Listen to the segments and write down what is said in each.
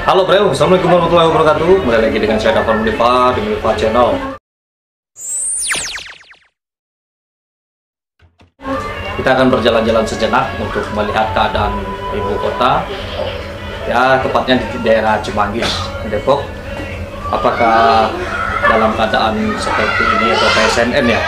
Halo bro, assalamualaikum warahmatullahi wabarakatuh. Kembali lagi dengan saya Dafar Mulifa di Mulifa Channel. Kita akan berjalan-jalan sejenak untuk melihat keadaan ibu kota, ya tepatnya di daerah Cimanggis, Depok. Apakah dalam keadaan seperti ini atau PSNN ya,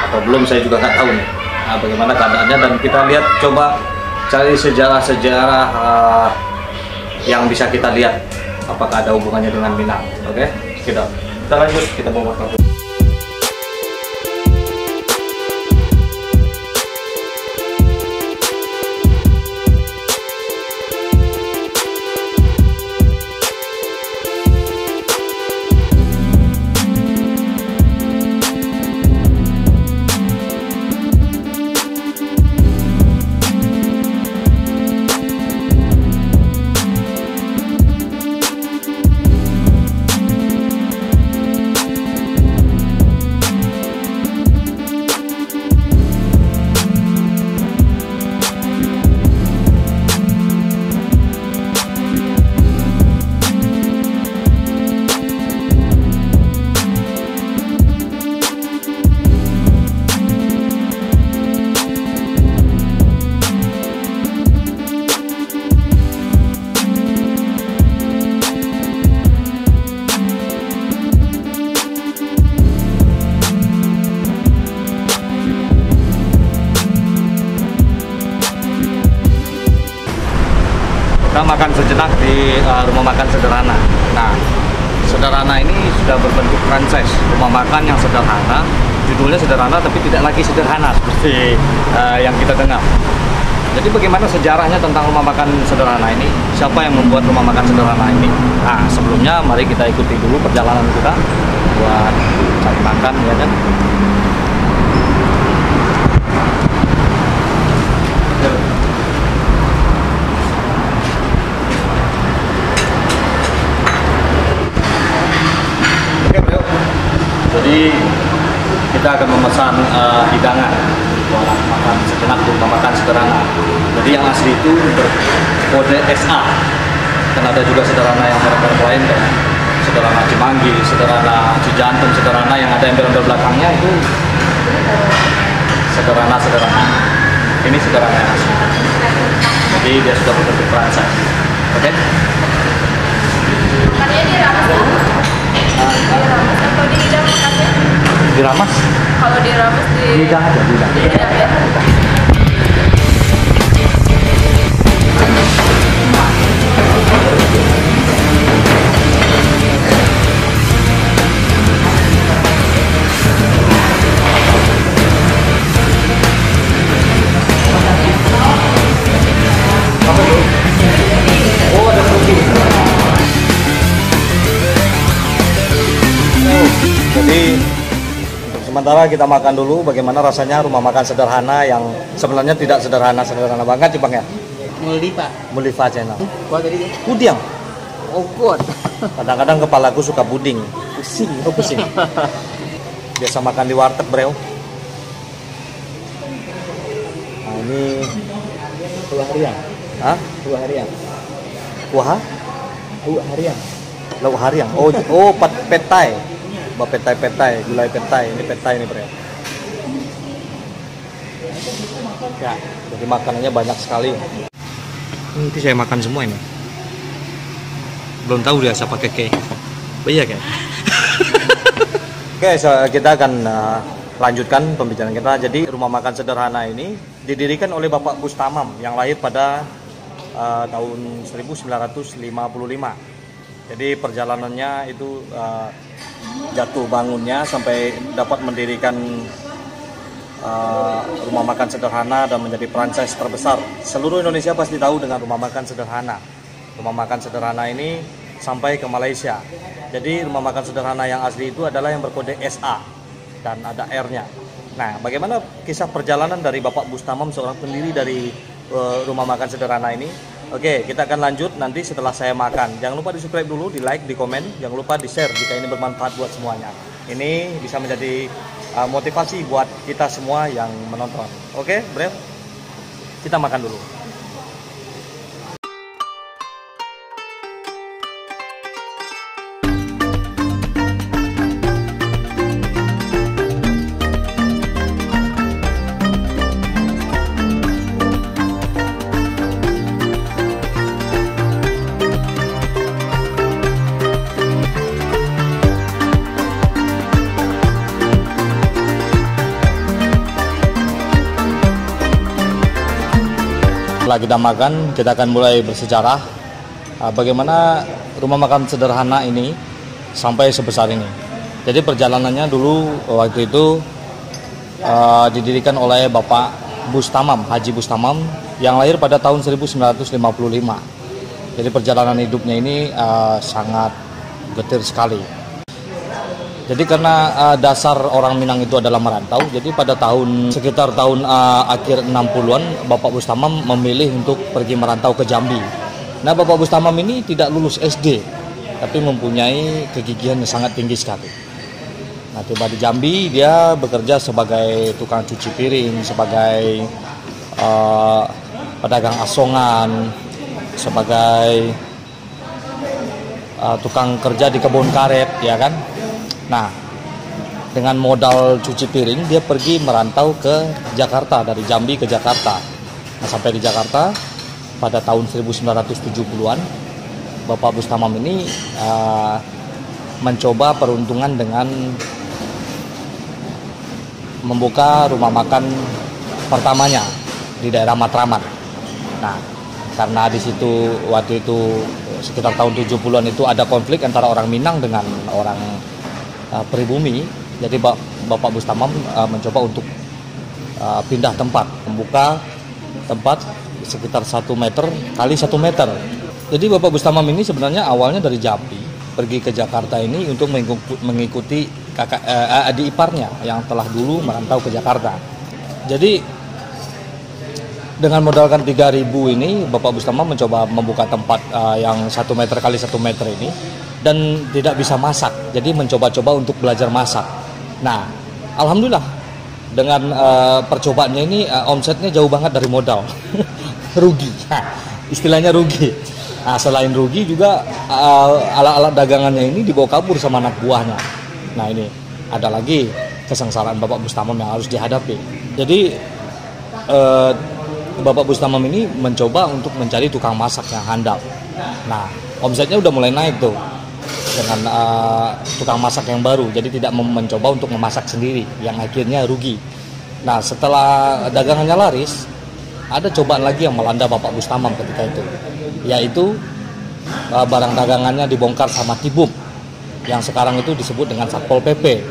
atau belum, saya juga nggak tahu nih. Nah, bagaimana keadaannya, dan kita lihat, coba cari sejarah-sejarah yang bisa kita lihat apakah ada hubungannya dengan Minang. Oke, kita lanjut, kita mau makan. Kita makan sejenak di rumah makan sederhana. Nah, sederhana ini sudah berbentuk franchise, rumah makan yang sederhana. Judulnya sederhana, tapi tidak lagi sederhana seperti yang kita dengar. Jadi bagaimana sejarahnya tentang rumah makan sederhana ini? Siapa yang membuat rumah makan sederhana ini? Nah, sebelumnya mari kita ikuti dulu perjalanan kita buat cari makan, ya kan? Jadi kita akan memesan hidangan buat makan sejenak di rumah makan sederhana. Jadi yang asli itu berkode SA. Dan ada juga sederhana yang merek-merek lain kayak sederhana Cimanggis, sederhana Cijantung, sederhana yang ada embel-embel belakangnya itu sederhana. Ini sederhana yang asli. Jadi dia sudah berbentuk franchise. Oke? Makannya di Ramas ya? Di Ramas atau di Hidang makannya? Di Ramas? Kalau di Ramas di Hidang aja, Hidang. Di Hidang ya? Oh, ada kopi. Jadi untuk sementara kita makan dulu bagaimana rasanya rumah makan sederhana yang sebenarnya tidak sederhana banget, Bang ya. Mulifa Channel. Budiang. Oh god. Kadang-kadang kepalaku suka buding. Pusing. Oh, pusing. Biasa makan di warteg, Bro. Nah, ini Buah harian. Hah? Buah harian. Kuah? Buah harian. Lauk hariang. Oh, petai. Petai, gulai petai. Ini petai nih, Bro. Ya, jadi makanannya banyak sekali. Nanti saya makan semua ini. Belum tahu dia siapa keke. Iya kan? Oke, kita akan lanjutkan pembicaraan kita. Jadi rumah makan sederhana ini didirikan oleh Bapak Bustamam yang lahir pada tahun 1955. Jadi perjalanannya itu jatuh bangunnya sampai dapat mendirikan rumah makan sederhana dan menjadi franchise terbesar. Seluruh Indonesia pasti tahu dengan rumah makan sederhana. Rumah makan sederhana ini sampai ke Malaysia. Jadi rumah makan sederhana yang asli itu adalah yang berkode SA dan ada R-nya. Nah, bagaimana kisah perjalanan dari Bapak Bustamam, seorang pendiri dari rumah makan sederhana ini? Oke, kita akan lanjut nanti setelah saya makan. Jangan lupa di subscribe dulu, di like, di komen. Jangan lupa di share jika ini bermanfaat buat semuanya. Ini bisa menjadi motivasi buat kita semua yang menonton. Oke, Bro? Kita makan dulu. setelah kita makan, kita akan mulai bersejarah bagaimana rumah makan sederhana ini sampai sebesar ini. Jadi perjalanannya dulu waktu itu didirikan oleh Bapak Bustamam, Haji Bustamam, yang lahir pada tahun 1955. Jadi perjalanan hidupnya ini sangat getir sekali. Jadi karena dasar orang Minang itu adalah merantau, jadi pada sekitar tahun akhir 60-an Bapak Bustamam memilih untuk pergi merantau ke Jambi. Nah, Bapak Bustamam ini tidak lulus SD, tapi mempunyai kegigihan yang sangat tinggi sekali. Nah, tiba di Jambi, dia bekerja sebagai tukang cuci piring, sebagai pedagang asongan, sebagai tukang kerja di kebun karet, ya kan. Nah, dengan modal cuci piring dia pergi merantau ke Jakarta, dari Jambi ke Jakarta. Nah, sampai di Jakarta pada tahun 1970-an Bapak Bustamam ini mencoba peruntungan dengan membuka rumah makan pertamanya di daerah Matraman. Nah, karena di situ waktu itu sekitar tahun 70-an itu ada konflik antara orang Minang dengan orang pribumi. Jadi Bapak Bustamam mencoba untuk pindah tempat, membuka tempat sekitar 1 meter kali 1 meter. Jadi Bapak Bustamam ini sebenarnya awalnya dari Jambi pergi ke Jakarta ini untuk mengikuti adik iparnya yang telah dulu merantau ke Jakarta. Jadi dengan modalkan 3.000 ini Bapak Bustamam mencoba membuka tempat yang 1 meter kali 1 meter ini, dan tidak bisa masak. Jadi mencoba-coba untuk belajar masak. Nah, alhamdulillah dengan percobaannya ini omsetnya jauh banget dari modal. Rugi. Istilahnya rugi. Nah, selain rugi juga alat-alat dagangannya ini dibawa kabur sama anak buahnya. Nah, ini ada lagi kesengsaraan Bapak Bustamam yang harus dihadapi. Jadi Bapak Bustamam ini mencoba untuk mencari tukang masak yang handal. Nah, omsetnya udah mulai naik tuh dengan tukang masak yang baru. Jadi tidak mencoba untuk memasak sendiri, yang akhirnya rugi. Nah, setelah dagangannya laris, ada cobaan lagi yang melanda Bapak Bustamam ketika itu, yaitu barang dagangannya dibongkar sama Tibum, yang sekarang itu disebut dengan Satpol PP.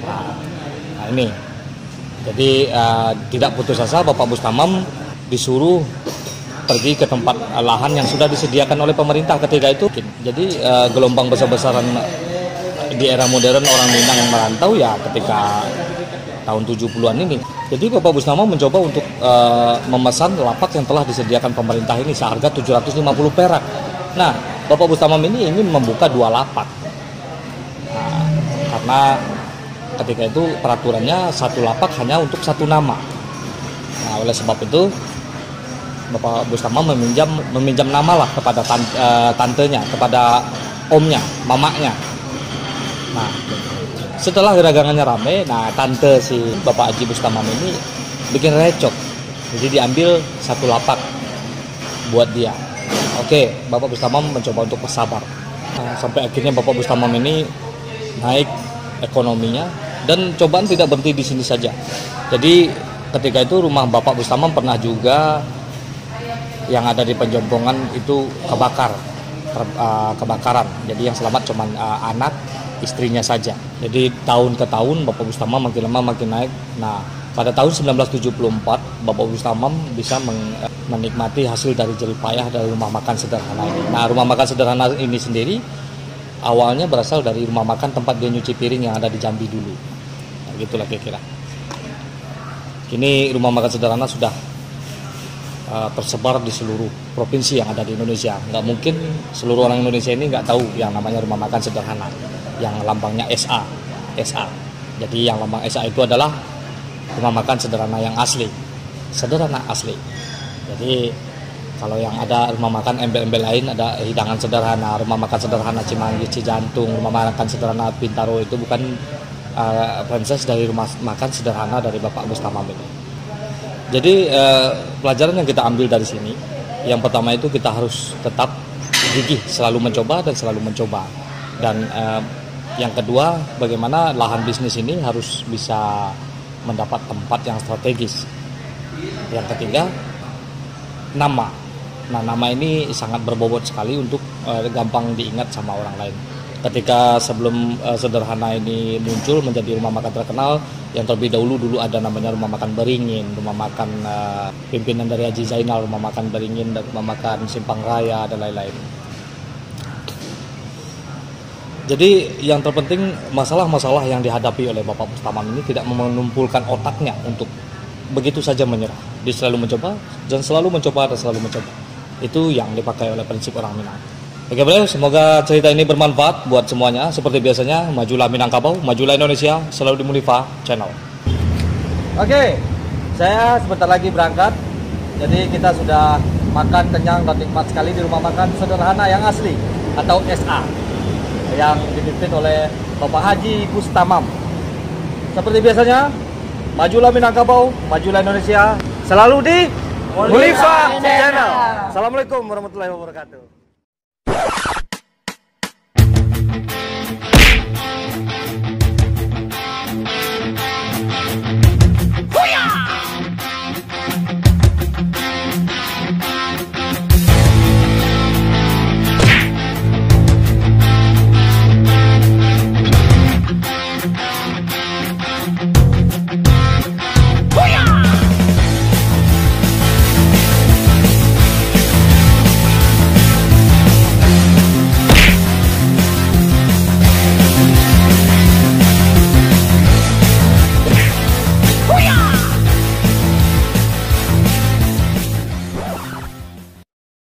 Nah ini, jadi tidak putus asa, Bapak Bustamam disuruh pergi ke tempat lahan yang sudah disediakan oleh pemerintah ketika itu. Jadi gelombang besar-besaran di era modern orang Minang yang merantau ya ketika tahun 70-an ini. Jadi Bapak Bustamam mencoba untuk memesan lapak yang telah disediakan pemerintah ini seharga 750 perak. Nah, Bapak Bustamam ini ingin membuka 2 lapak. Nah, karena ketika itu peraturannya 1 lapak hanya untuk 1 nama. Nah, oleh sebab itu Bapak Bustamam meminjam nama lah kepada tantenya, kepada omnya, mamaknya. Nah, setelah dagangannya rame, nah tante si Bapak Haji Bustamam ini bikin recok. Jadi diambil 1 lapak buat dia. Oke, Bapak Bustamam mencoba untuk bersabar. Nah, sampai akhirnya Bapak Bustamam ini naik ekonominya, dan cobaan tidak berhenti di sini saja. Jadi ketika itu rumah Bapak Bustamam pernah juga yang ada di Penjompongan itu kebakaran. Jadi yang selamat cuma anak, istrinya saja. Jadi tahun ke tahun Bapak Bustamam makin lama makin naik. Nah, pada tahun 1974 Bapak Bustamam bisa menikmati hasil dari jerih payah dari rumah makan sederhana ini. Nah, rumah makan sederhana ini sendiri awalnya berasal dari rumah makan tempat dia nyuci piring yang ada di Jambi dulu. Nah, gitulah kira-kira. Kini rumah makan sederhana sudah tersebar di seluruh provinsi yang ada di Indonesia. Nggak mungkin seluruh orang Indonesia ini nggak tahu yang namanya rumah makan sederhana, yang lambangnya SA. Jadi yang lambang SA itu adalah rumah makan sederhana yang asli, sederhana asli. Jadi kalau yang ada rumah makan embel-embel lain, ada hidangan sederhana, rumah makan sederhana Cimanggis, Cijantung, rumah makan sederhana Bintaro, itu bukan franchise dari rumah makan sederhana dari Bapak Bustamam ini. Jadi pelajaran yang kita ambil dari sini, yang pertama itu kita harus tetap gigih, selalu mencoba dan selalu mencoba. Dan yang kedua, bagaimana lahan bisnis ini harus bisa mendapat tempat yang strategis. Yang ketiga, nama. Nah, nama ini sangat berbobot sekali untuk gampang diingat sama orang lain. Ketika sebelum sederhana ini muncul menjadi rumah makan terkenal, yang terlebih dulu ada namanya rumah makan Beringin, rumah makan pimpinan dari Haji Zainal, rumah makan Beringin, dan rumah makan Simpang Raya, dan lain-lain. Jadi yang terpenting masalah-masalah yang dihadapi oleh Bapak Bustamam ini tidak menumpulkan otaknya untuk begitu saja menyerah. Dia selalu mencoba dan selalu mencoba dan selalu mencoba. Itu yang dipakai oleh prinsip orang Minang. Oke bro, semoga cerita ini bermanfaat buat semuanya. Seperti biasanya, majulah Minangkabau, majulah Indonesia, selalu di Mulifa Channel. Oke, saya sebentar lagi berangkat. Jadi kita sudah makan kenyang dan nikmat sekali di rumah makan sederhana yang asli atau SA yang dipimpin oleh Bapak Haji Bustamam. Seperti biasanya, majulah Minangkabau, majulah Indonesia, selalu di Mulifa Channel. Assalamualaikum warahmatullahi wabarakatuh.